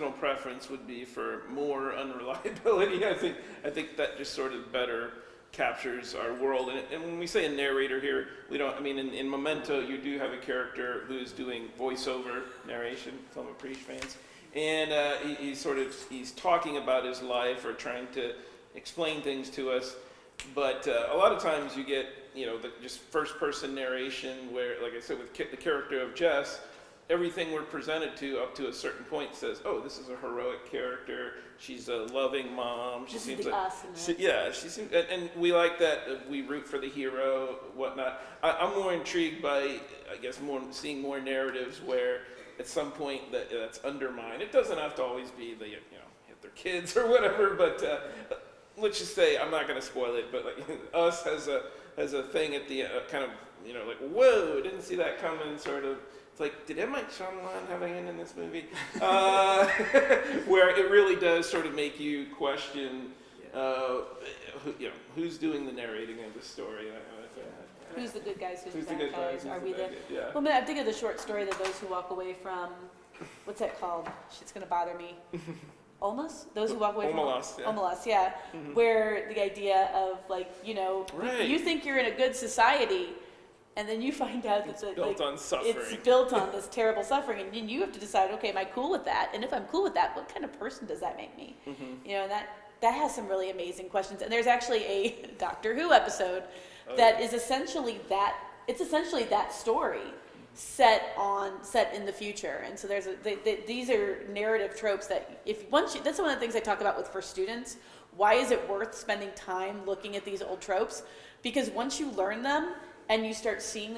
preference would be for more unreliability. I think that just sort of better captures our world. And when we say a narrator here, we don't. I mean, in Memento, you do have a character who's doing voiceover narration. Film and Preach fans, and he's talking about his life or trying to explain things to us. But a lot of times you get the just first person narration where, like I said, with the character of Jess, everything we're presented to up to a certain point says, oh, this is a heroic character. She's a loving mom. She seems like, she seems, and we like that. We root for the hero, whatnot. I'm more intrigued by, I guess, seeing more narratives where at some point that's undermined. It doesn't have to always be the hit their kids or whatever, but let's just say, I'm not going to spoil it, but like Us has a thing at the kind of like, whoa, didn't see that coming, sort of. It's like, did M. Night Shyamalan have a hand in this movie? Where it really does sort of make you question, who's doing the narrating of the story. Who's the good guys? Who's the good guys? Are we the? Yeah. Well, man, I'm thinking of the short story that those who walk away from, what's that called? Shit's gonna bother me. Almost? Those who walk away from Omelas, yeah. Mm-hmm. Where the idea of like, right. You think you're in a good society. And then you find out that it's built on this terrible suffering, and then you have to decide, okay, am I cool with that? And if I'm cool with that, what kind of person does that make me? Mm-hmm. And that has some really amazing questions. And there's actually a Doctor Who episode that is essentially that. It's essentially that story set in the future. And so these are narrative tropes that that's one of the things I talk about for students. Why is it worth spending time looking at these old tropes? Because once you learn them, and you'll start seeing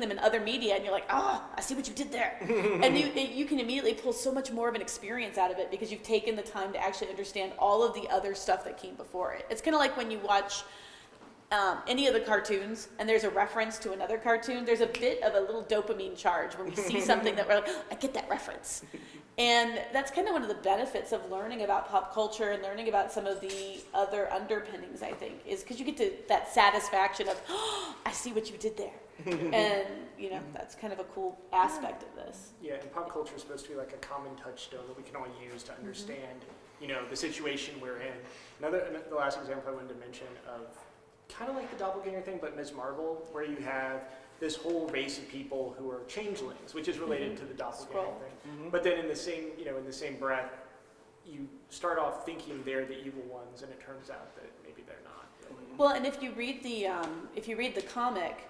them in other media, and you're like, I see what you did there. And you can immediately pull so much more of an experience out of it because you've taken the time to actually understand all of the other stuff that came before it. It's kind of like when you watch any of the cartoons, and there's a reference to another cartoon, there's a bit of a little dopamine charge when we see something that we're like, I get that reference. And that's kind of one of the benefits of learning about pop culture and learning about some of the other underpinnings, I think, is because you get to that satisfaction of, I see what you did there. And, that's kind of a cool aspect of this. Yeah, and pop culture is supposed to be like a common touchstone that we can all use to understand, the situation we're in. The last example I wanted to mention of kind of like the doppelganger thing, but Ms. Marvel, where you have this whole race of people who are changelings, which is related to the doppelganger thing. Mm-hmm. But then in the same breath, you start off thinking they're the evil ones, and it turns out that maybe they're not. Really. Well, and if you read the comic,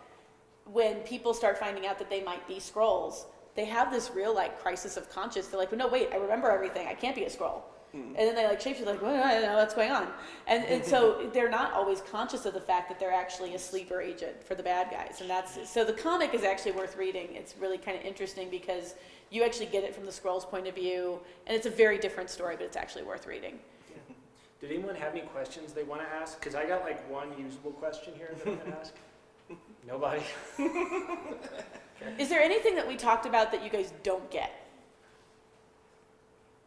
when people start finding out that they might be Skrulls, they have this real crisis of conscience. They're like, well, no, wait, I remember everything. I can't be a Skrull. And then they shapeshift, like, well, I don't know what's going on. And so they're not always conscious of the fact that they're actually a sleeper agent for the bad guys. And so the comic is actually worth reading. It's really kind of interesting because you actually get it from the Skrulls' point of view, and it's a very different story, but it's actually worth reading. Yeah. Did anyone have any questions they want to ask? Because I got one usable question here that I'm going to ask. Nobody? Is there anything that we talked about that you guys don't get?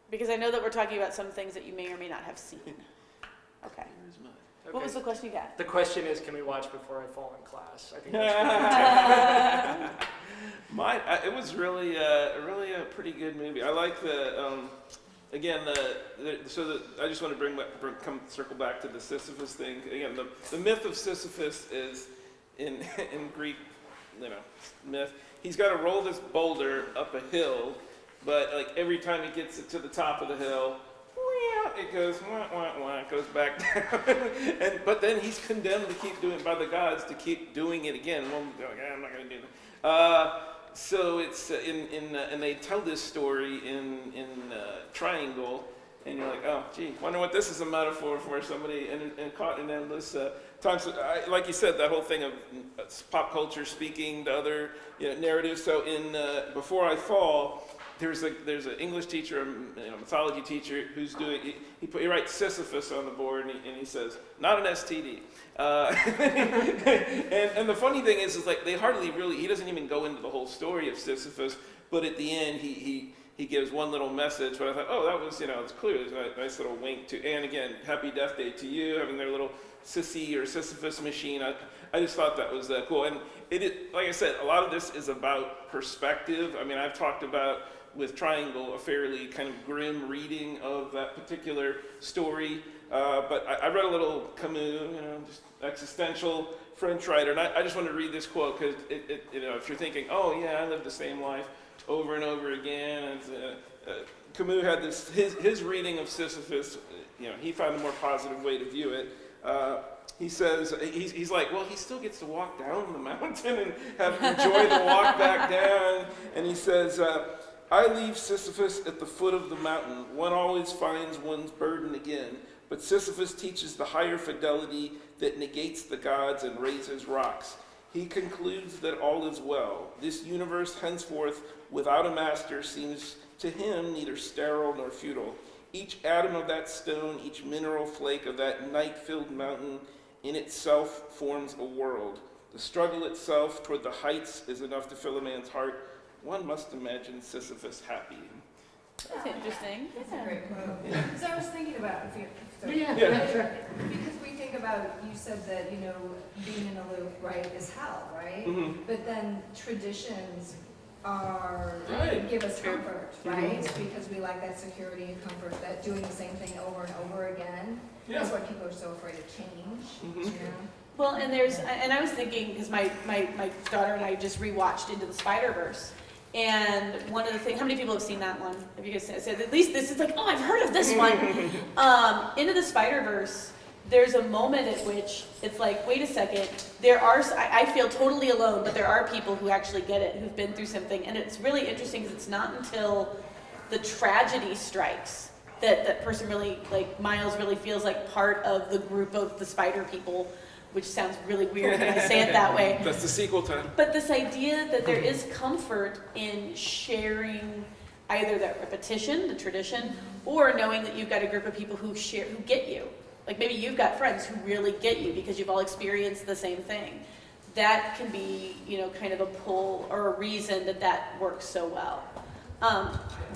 Because I know that we're talking about some things that you may or may not have seen. Okay. What was the question you got? The question is, can we watch Before I Fall in Class? I think that's it was really a pretty good movie. I like I just want to circle back to the Sisyphus thing. Again, the myth of Sisyphus is in Greek, myth. He's got to roll this boulder up a hill. But every time he gets it to the top of the hill, it goes it goes back down. But then he's condemned to keep doing by the gods to keep doing it again. I'm not going to do that. So it's and they tell this story in Triangle, and you're like, oh, gee, wonder what this is a metaphor for somebody and caught in endless time. So like you said, that whole thing of pop culture speaking to other narratives. So in Before I Fall. There's an English teacher, a mythology teacher, who's doing. He writes Sisyphus on the board, and he says, "Not an STD." And the funny thing is they hardly really. He doesn't even go into the whole story of Sisyphus, but at the end he gives one little message. But I thought, that was it's clear. There's a nice little wink to. And again, Happy Death Day to you, having their little Sissy or Sisyphus machine. I just thought that was cool. And like I said, a lot of this is about perspective. I mean, I've talked about with Triangle, a fairly kind of grim reading of that particular story. But I read a little Camus, just existential French writer, and I just want to read this quote because if you're thinking, oh yeah, I lived the same life over and over again, and Camus had this his reading of Sisyphus. He found a more positive way to view it. He says, he's like, well, he still gets to walk down the mountain and enjoy the walk back down. And he says, I leave Sisyphus at the foot of the mountain. One always finds one's burden again. But Sisyphus teaches the higher fidelity that negates the gods and raises rocks. He concludes that all is well. This universe henceforth without a master seems to him neither sterile nor futile. Each atom of that stone, each mineral flake of that night-filled mountain in itself forms a world. The struggle itself toward the heights is enough to fill a man's heart. One must imagine Sisyphus happy. That's interesting. That's a great quote. Because I was thinking about, because we think about, you said that, being in a loop, right, is hell, right? Mm-hmm. But then traditions give us comfort, right? Because we like that security and comfort, that doing the same thing over and over again. Yeah. That's why people are so afraid of change, Mm-hmm. Well, and I was thinking, because my daughter and I just rewatched Into the Spider-Verse. And one of the things, how many people have seen that one? Have you guys said, at least this is like, oh, I've heard of this one. Into the Spider-Verse, there's a moment at which it's like, wait a second, I feel totally alone, but there are people who actually get it, who've been through something. And it's really interesting because it's not until the tragedy strikes that person really, like Miles really feels like part of the group of the spider people, which sounds really weird when I say it that way. That's the sequel time. But this idea that there is comfort in sharing either that repetition, the tradition, or knowing that you've got a group of people who get you. Like maybe you've got friends who really get you because you've all experienced the same thing. That can be, kind of a pull or a reason that works so well.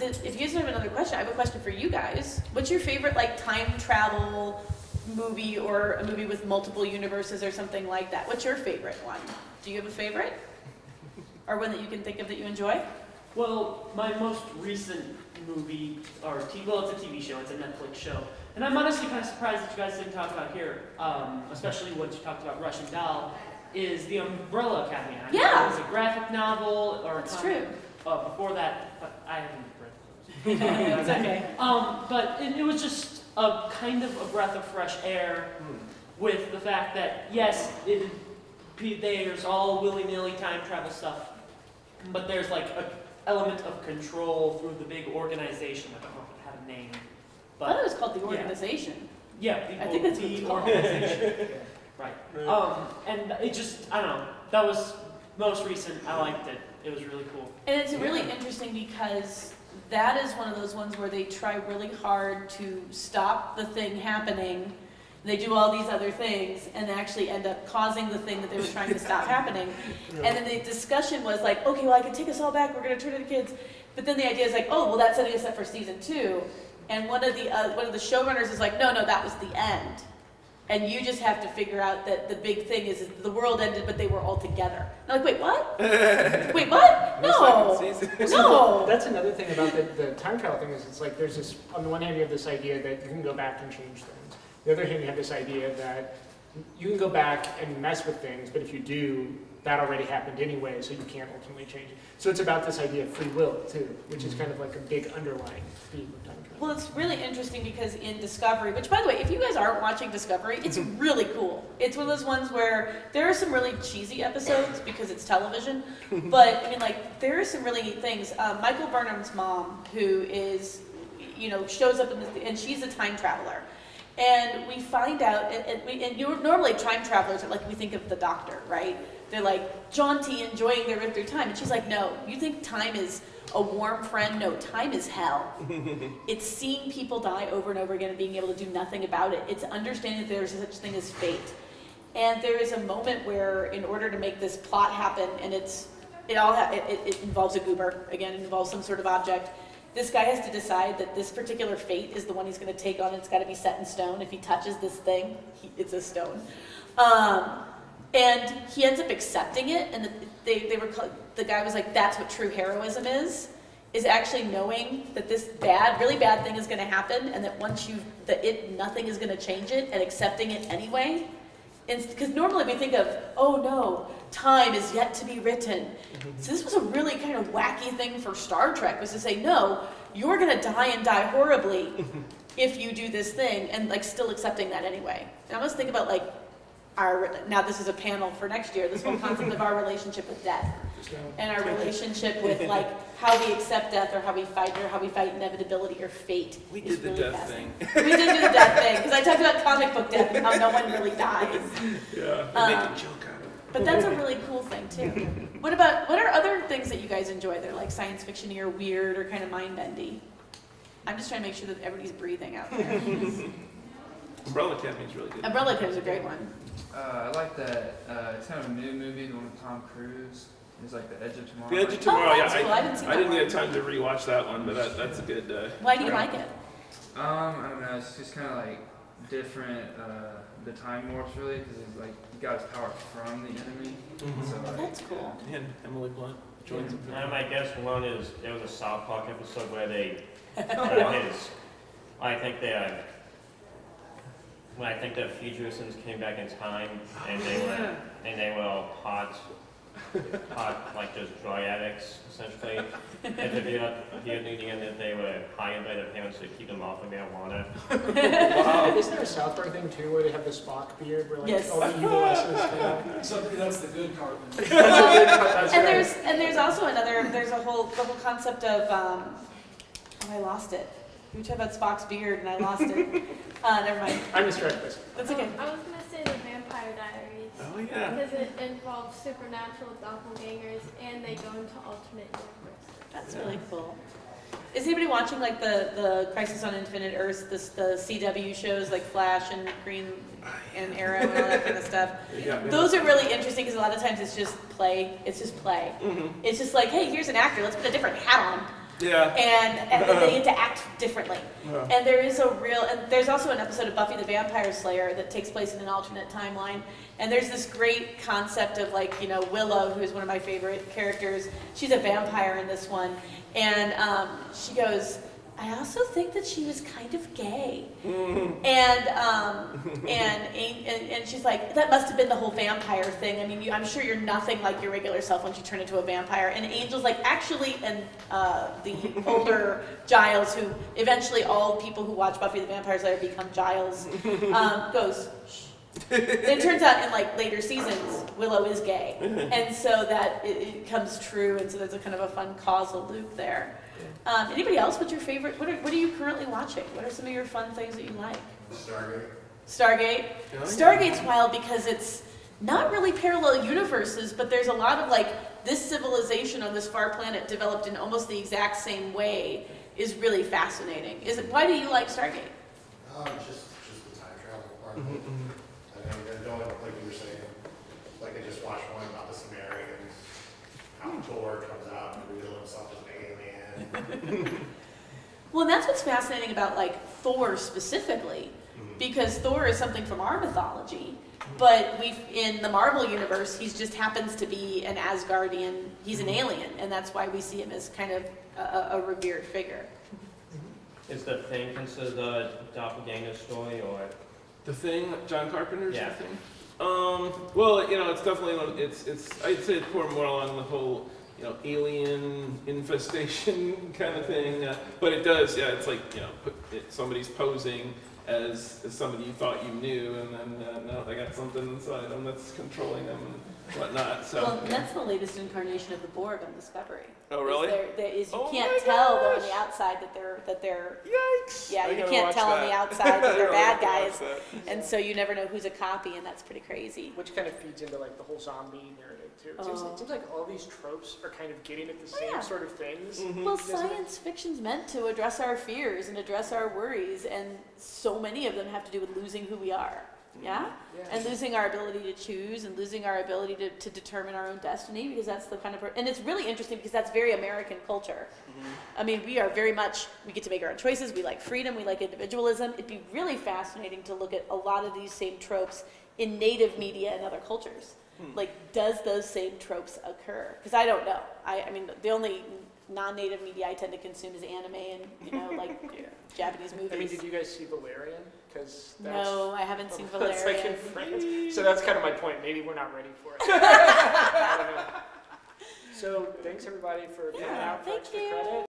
If you guys have another question, I have a question for you guys. What's your favorite time travel movie or a movie with multiple universes or something like that? What's your favorite one? Do you have a favorite? Or one that you can think of that you enjoy? Well, my most recent movie, it's a TV show, it's a Netflix show. And I'm honestly kind of surprised that you guys didn't talk about here, especially once you talked about Russian Doll, is The Umbrella Academy. I know it was a graphic novel or That's true. Before that, but I haven't read those. It's okay. But it was just a kind of a breath of fresh air with the fact that, yes, there's all willy-nilly time travel stuff, but there's like an element of control through the big organization. I don't know if it had a name. But I thought it was called The Organization. Yeah, I think that's what it's called. Organization. Right. And it just, I don't know, that was most recent. I liked it. It was really cool. And it's really interesting because that is one of those ones where they try really hard to stop the thing happening. They do all these other things and actually end up causing the thing that they were trying to stop happening. And then the discussion was like, okay, well, I can take us all back. We're going to turn to the kids. But then the idea is like, oh, well, that's setting us up for season 2. And one of the showrunners is like, no, that was the end. And you just have to figure out that the big thing is the world ended, but they were all together. And I'm like, wait, what? Wait, what? No. That's another thing about the time travel thing is it's like there's this, on the one hand you have this idea that you can go back and change things. The other hand you have this idea that you can go back and mess with things, but if you do, that already happened anyway, so you can't ultimately change it. So it's about this idea of free will too, which is kind of like a big underlying theme of time travel. Well, it's really interesting because in Discovery, which by the way, if you guys aren't watching Discovery, it's really cool. It's one of those ones where there are some really cheesy episodes because it's television, but I mean, there are some really neat things. Michael Burnham's mom, who is, shows up and she's a time traveler. And we find out, normally time travelers are we think of the Doctor, right? They're like jaunty, enjoying their time. And she's like, no, you think time is a warm friend? No, time is hell. It's seeing people die over and over again and being able to do nothing about it. It's understanding that there's such thing as fate. And there is a moment where, in order to make this plot happen, and it involves a goober, again, it involves some sort of object. This guy has to decide that this particular fate is the one he's going to take on. It's got to be set in stone. If he touches this thing, it's a stone. And he ends up accepting it. And the guy was like, "That's what true heroism is is actually knowing that this really bad thing is going to happen, and that nothing is going to change it, and accepting it anyway. Because normally we think of, oh no, time is yet to be written. So this was a really kind of wacky thing for Star Trek, was to say, no, you're going to die and die horribly if you do this thing, and like still accepting that anyway. And I was thinking about like now this is a panel for next year, this whole concept of our relationship with death. And our relationship with like how we accept death, or how we fight inevitability or fate. We did the death thing. We did do the death thing, because I talked about comic book death and how no one really dies. Yeah, make a joke out of it. But that's a really cool thing too. What are other things that you guys enjoy? They're like science fiction-y or weird or kind of mind-bendy. I'm just trying to make sure that everybody's breathing out there. Umbrella Academy is really good. Umbrella Academy is a great one. I like that, it's kind of a new movie, the one with Tom Cruise. It's like The Edge of Tomorrow. The Edge of Tomorrow, that's cool. I didn't get time to rewatch that one, but that's a good. Why do you like it? I don't know, it's just kind of like different, the Timewarps really, because it's like, he got his power from the enemy. So Oh, that's cool. And Emily Blunt joins him. I guess one is, there was a South Park episode where they, I think the Futurisms came back in time, and they were all hot, like just drug addicts, essentially. And to be needing that they were hired by their parents to keep them off of marijuana. Wow. Isn't there a South Park thing too, where they have the Spock beard, where like Yes. all the evil S's Except that's the good Cartman. And there's also there's the whole concept of, I lost it. We were talking about Spock's beard and I lost it. Never mind. I'm distracted. That's okay. I was gonna say the Vampire Diaries. Oh yeah. Because it involves supernatural doppelgangers and they go into alternate universes. That's really cool. Is anybody watching like the Crisis on Infinite Earths, the CW shows like Flash and Green and Arrow and all that kind of stuff? Those are really interesting because a lot of times it's just play. It's just play. It's just like, hey, here's an actor. Let's put a different hat on. Yeah. And then they get to act differently. And there's also an episode of Buffy the Vampire Slayer that takes place in an alternate timeline. And there's this great concept of like, Willow, who is one of my favorite characters. She's a vampire in this one. And she goes, I also think that she was kind of gay. And she's like, that must have been the whole vampire thing. I mean, I'm sure you're nothing like your regular self once you turn into a vampire. And Angel's like, actually, and the older Giles, who eventually all people who watch Buffy the Vampire Slayer become Giles, goes, shh. It turns out in like later seasons, Willow is gay. And so that it comes true. And so there's a kind of a fun causal loop there. Anybody else? What's your favorite? What are you currently watching? What are some of your fun things that you like? Stargate. Oh, Stargate's wild because it's not really parallel universes, but there's a lot of like this civilization on this far planet developed in almost the exact same way is really fascinating. Why do you like Stargate? Just the time travel part. I mean, they're doing, like you were saying, like I just watched one about the Sumerians, how Thor comes out and reveals himself as an alien. Well, and that's what's fascinating about like Thor specifically, because Thor is something from our mythology, but in the Marvel universe, he just happens to be an Asgardian. He's an alien, and that's why we see him as kind of a revered figure. Is the Thing considered a doppelganger story, or? The Thing, John Carpenter's Yeah. The Thing. Well, it's definitely it's I'd say it's more along the whole alien infestation kind of thing. But it does, it's like somebody's posing as somebody you thought you knew, and then no, they got something inside them that's controlling them and whatnot. So Well, that's the latest incarnation of the Borg on Discovery. Oh, really? You Oh can't my tell though on gosh. the outside that they're yikes! yeah, I you gotta can't watch tell on that. the outside that they're I bad gotta guys, watch that. and so you never know who's a copy, and that's pretty crazy. Which kind of feeds into like the whole zombie narrative too. It seems like all these tropes are kind of getting at the same yeah. sort of things. Well, science fiction's meant to address our fears and address our worries, and so many of them have to do with losing who we are. Yeah? And losing our ability to choose and losing our ability to determine our own destiny, because that's the kind of and it's really interesting because that's very American culture. I mean, we are very much, we get to make our own choices, we like freedom, we like individualism. It'd be really fascinating to look at a lot of these same tropes in native media and other cultures. Like, does those same tropes occur? Because I don't know. I mean, the only non-native media I tend to consume is anime and, you know, like Yeah. Japanese movies. I mean, did you guys see Valerian? Because No, I haven't seen That's like in Valerian. France. So that's kind of my point. Maybe we're not ready for it. I don't know. So thanks everybody for coming out for Thank extra you. credit.